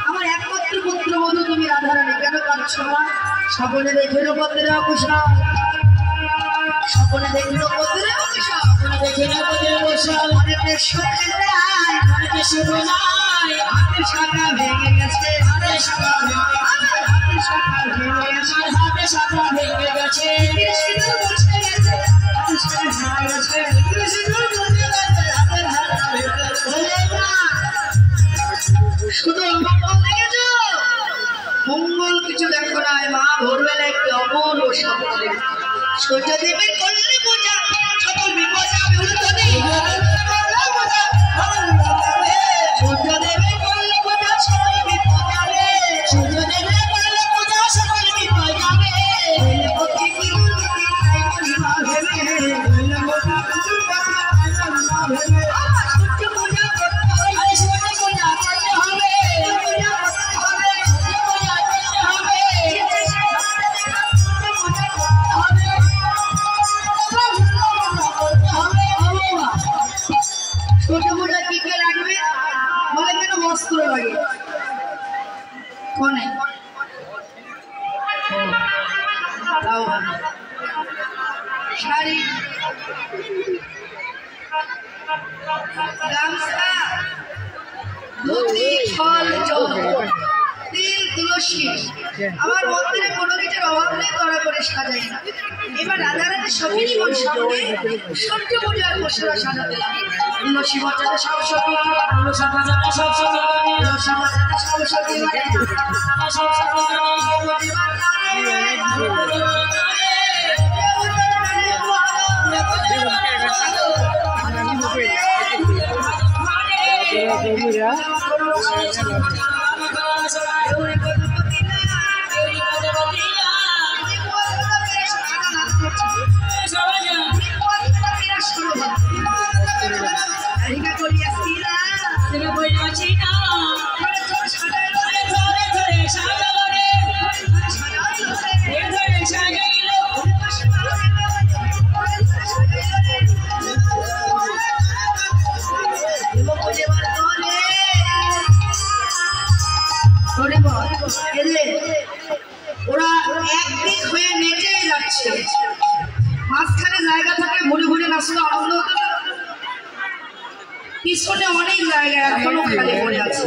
আমার একমাত্র পুত্রবধূ তুমি রাধারানী, কেন কাঁদছ মা? স্বপনে দেখিল পত্রের কুশল, স্বপনে দেখিল পত্রের কুশল, স্বপনে দেখিল পত্রের কুশল, মনে সুখে নাই, মনে সুখে নাই, হাতের শাখা ভেঙে গেছে, হাতের শাখা ভেঙে গেছে, হাতের শাখা ভেঙে গেছে, হাতের শাখা ভেঙে গেছে, কৃষ্ণ মুছে গেছে, হাতের শাখা ভেঙে গেছে, কৃষ্ণ মুছে গেছে, হাতের শাখা ভেঙে গেছে। শুধু মঙ্গল দেখেছ? মঙ্গল কিছু দেখো না মা। ভোরবেলা একটি অপূর্ব স্বপ্ন সূর্য দেবে করলে বোঝা সকল বিপদ সূর্য দেবে করলে বোঝা সকল বিপদ যাবে, সূর্য দেবে করলে বোঝা সকল বিপদ যাবে। শাড়ি গামছা ধুতি ফল জল তিল তুলসী, আমার মন্দিরে কোনো কিছুর অভাব নেই, করা করে সাজাই না। এবার রাধারানী সঙ্গিনী সঙ্গে সূর্য পূজার বসরা সাজাতে লাগে। তুলসী বাজাতে সরস্বতী, তুলসী বাজাতে সরস্বতী, তুলসী বাজাতে সরস্বতী, ওরা একদিক হয়ে নেচে যাচ্ছে, মাঝখানে জায়গা থাকে ঘুরে ঘুরে নাচলে আনন্দ হতো না। পিছনে অনেক জায়গা এখনো খালি পড়ে আছে।